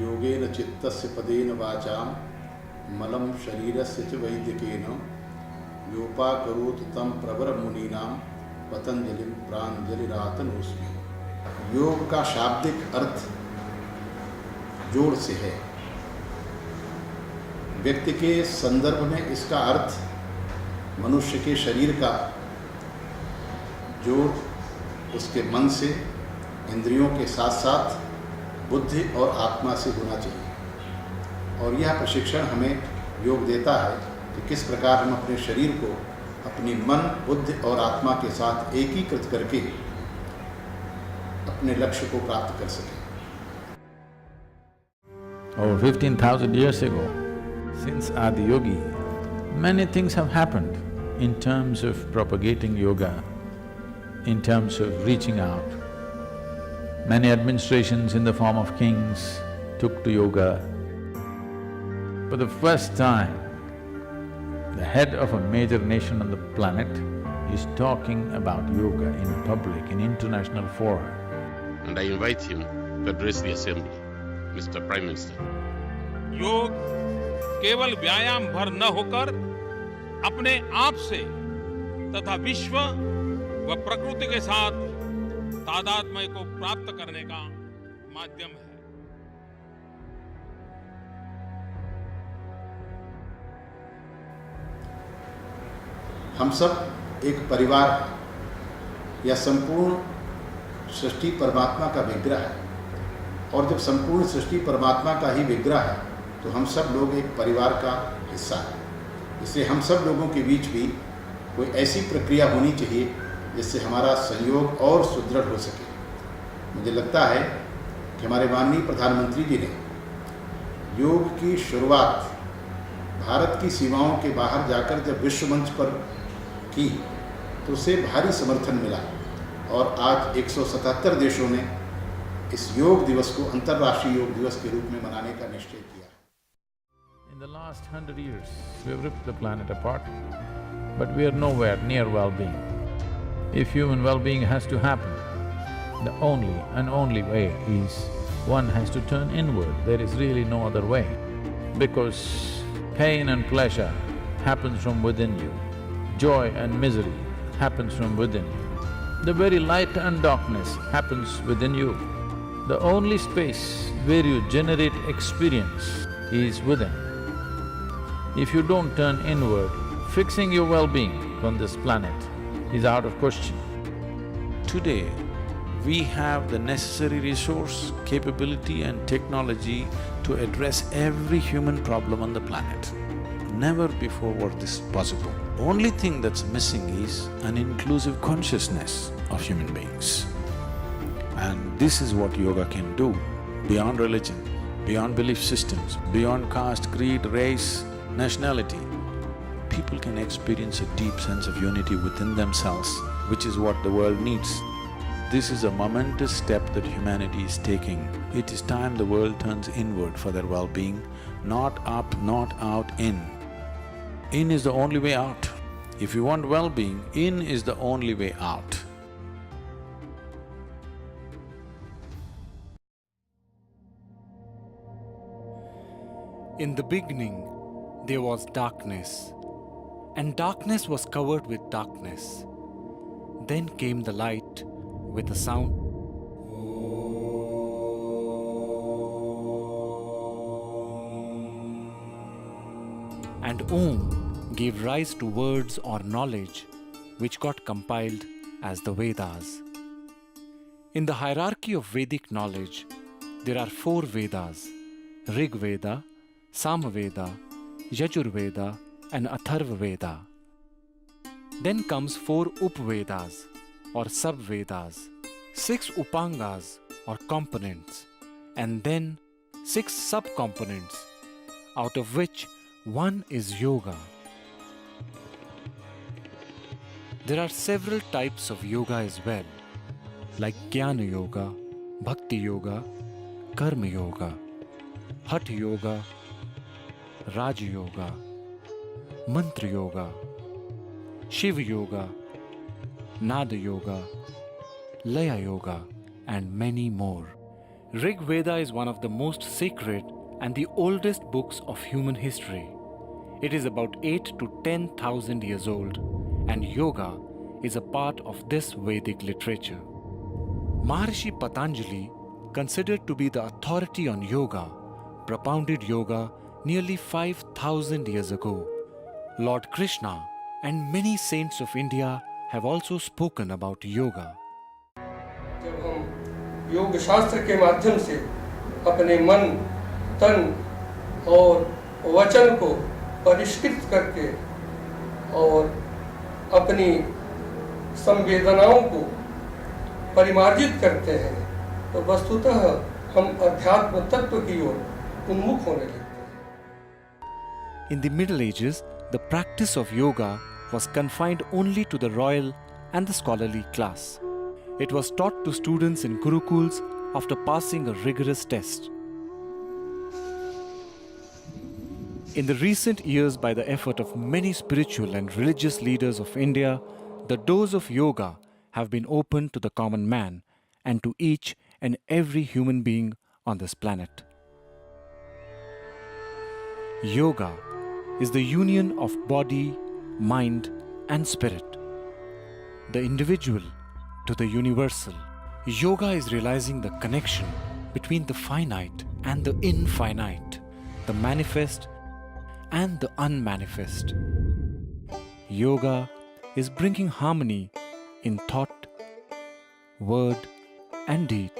योगेन चित्तस्य पदेन वाचां मलं शरीरस्य च वैद्यकेन योपाकरोत् तं प्रवरमुनीनां पतंजलिं प्राञ्जलिरातनोऽस्मि। योग का शाब्दिक अर्थ जोड़ से है। व्यक्ति के संदर्भ में इसका अर्थ मनुष्य के शरीर का जोड़ उसके मन से, इंद्रियों के साथ साथ बुद्धि और आत्मा से होना चाहिए। और यह प्रशिक्षण हमें योग देता है कि किस प्रकार हम अपने शरीर को अपनी मन, बुद्धि और आत्मा के साथ एकीकृत करके अपने लक्ष्य को प्राप्त कर सकें। Over 15,000 years ago, since Adiyogi, many things have happened in terms of propagating yoga, in terms of reaching out. Many administrations in the form of kings took to yoga. For the first time, the head of a major nation on the planet is talking about yoga in public, in international fora. And I invite him to address the assembly, Mr. Prime Minister. योग केवल व्यायाम भर न होकर अपने आप से तथा विश्व व प्रकृति के साथ तादात्म्य को प्राप्त करने का माध्यम है। हम सब एक परिवार हैं। यह संपूर्ण सृष्टि परमात्मा का विग्रह है और जब संपूर्ण सृष्टि परमात्मा का ही विग्रह है तो हम सब लोग एक परिवार का हिस्सा हैं। इसलिए हम सब लोगों के बीच भी कोई ऐसी प्रक्रिया होनी चाहिए जिससे हमारा सहयोग और सुदृढ़ हो सके। मुझे लगता है कि हमारे माननीय प्रधानमंत्री जी ने योग की शुरुआत भारत की सीमाओं के बाहर जाकर जब विश्व मंच पर की तो उसे भारी समर्थन मिला और आज 177 देशों ने इस योग दिवस को अंतर्राष्ट्रीय योग दिवस के रूप में मनाने का निश्चय किया। In the last 100 years, we have ripped the planet apart, but we are nowhere near well-being. If human well-being has to happen, the only and only way is one has to turn inward. There is really no other way, because pain and pleasure happens from within you. Joy and misery happens from within you. The very light and darkness happens within you. The only space where you generate experience is within. If you don't turn inward, fixing your well-being on this planet is out of question. Today, we have the necessary resource, capability and technology to address every human problem on the planet. Never before was this possible. Only thing that's missing is an inclusive consciousness of human beings. And this is what yoga can do, beyond religion, beyond belief systems, beyond caste, creed, race, nationality. People can experience a deep sense of unity within themselves, which is what the world needs. This is a momentous step that humanity is taking. It is time the world turns inward for their well-being, not up, not out, in. In is the only way out. If you want well-being, in is the only way out. In the beginning, there was darkness, and darkness was covered with darkness. Then came the light with a sound. And Om gave rise to words or knowledge which got compiled as the Vedas. In the hierarchy of Vedic knowledge, there are 4 Vedas: Rig Veda, Samaveda, Yajurveda and Atharva Veda. Then comes 4 Upvedas or Sub-Vedas, 6 Upangas or components, and then 6 sub-components, out of which 1 is yoga. There are several types of yoga as well, like Jnana Yoga, Bhakti Yoga, Karma Yoga, Hatha Yoga, Raja Yoga, Mantra Yoga, Shiva Yoga, Nada Yoga, Laya Yoga and many more. Rig Veda is one of the most sacred and the oldest books of human history. It is about 8 to 10,000 years old, and yoga is a part of this Vedic literature. Maharishi Patanjali, considered to be the authority on yoga, propounded yoga nearly 5,000 years ago. Lord Krishna and many saints of India have also spoken about yoga. जब हम योग शास्त्र के माध्यम से अपने मन, तन और वचन को परिष्कृत करके और अपनी संवेदनाओं को परिमार्जित करते हैं, तो वस्तुतः हम अध्यात्म तत्व की ओर उन्मुख होने लगते हैं। In the Middle Ages, the practice of yoga was confined only to the royal and the scholarly class. It was taught to students in gurukuls after passing a rigorous test. In the recent years, by the effort of many spiritual and religious leaders of India, the doors of yoga have been opened to the common man and to each and every human being on this planet. Yoga is the union of body, mind, and spirit. The individual to the universal. Yoga is realizing the connection between the finite and the infinite, the manifest and the unmanifest. Yoga is bringing harmony in thought, word, and deed.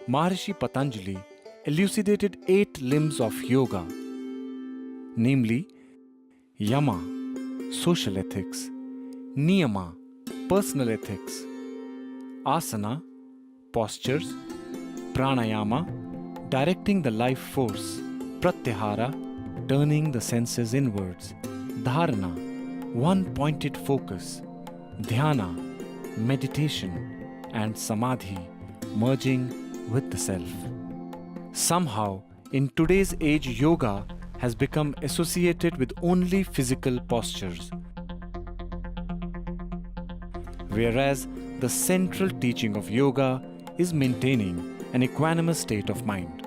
Maharishi Patanjali elucidated 8 limbs of yoga, namely Yama, social ethics; Niyama, personal ethics; Asana, postures; Pranayama, directing the life force; Pratyahara, turning the senses inwards; Dharana, one-pointed focus; Dhyana, meditation; and Samadhi, merging with the self. Somehow, in today's age, yoga has become associated with only physical postures, whereas the central teaching of yoga is maintaining an equanimous state of mind.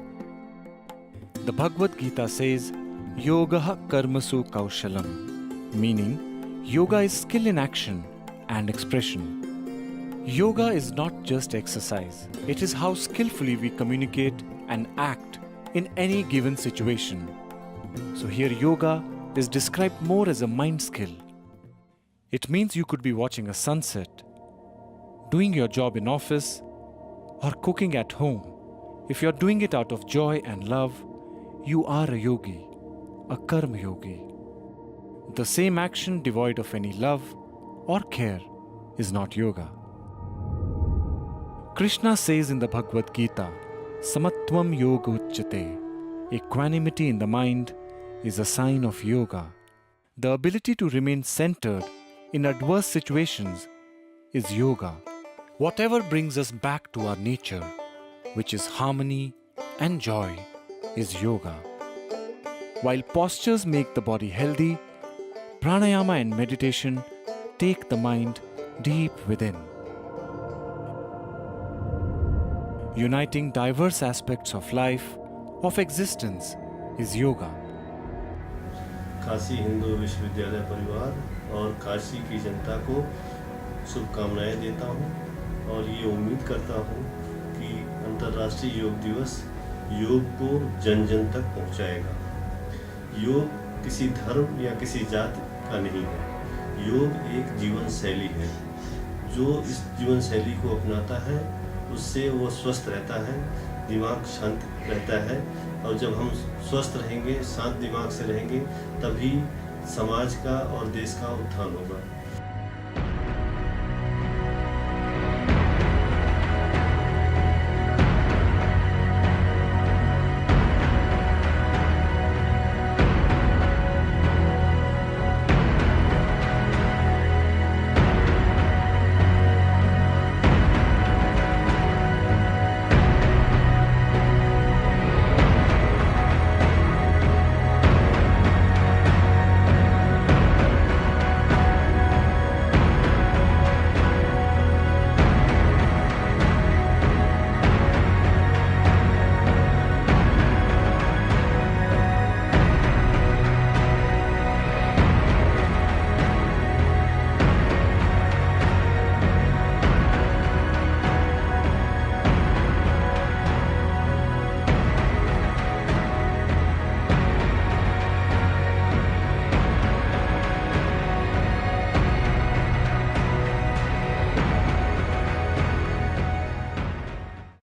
The Bhagavad Gita says, Yogaha karmasu kaushalam, meaning yoga is skill in action and expression. Yoga is not just exercise, it is how skillfully we communicate and act in any given situation. So here yoga is described more as a mind skill. It means you could be watching a sunset, doing your job in office, or cooking at home. If you're doing it out of joy and love, you are a yogi, a karma yogi. The same action devoid of any love or care is not yoga. Krishna says in the Bhagavad Gita, Samatvam yoga uchyate. Equanimity in the mind is a sign of yoga. The ability to remain centered in adverse situations is yoga. Whatever brings us back to our nature, which is harmony and joy, is yoga. While postures make the body healthy, pranayama and meditation take the mind deep within. Uniting diverse aspects of life, of existence, is yoga. Kashi Hindu विश्वविद्यालय परिवार और काशी की जनता को शुभकामनाएं देता हूं और ये उम्मीद करता हूं कि अंतर्राष्ट्रीय योग दिवस योग को जन जन तक पहुंचाएगा। योग किसी धर्म या किसी जाति का नहीं है, योग एक जीवन शैली है। जो इस जीवन शैली को अपनाता है उससे वो स्वस्थ रहता है, दिमाग शांत रहता है, और जब हम स्वस्थ रहेंगे, शांत दिमाग से रहेंगे, तभी समाज का और देश का उत्थान होगा।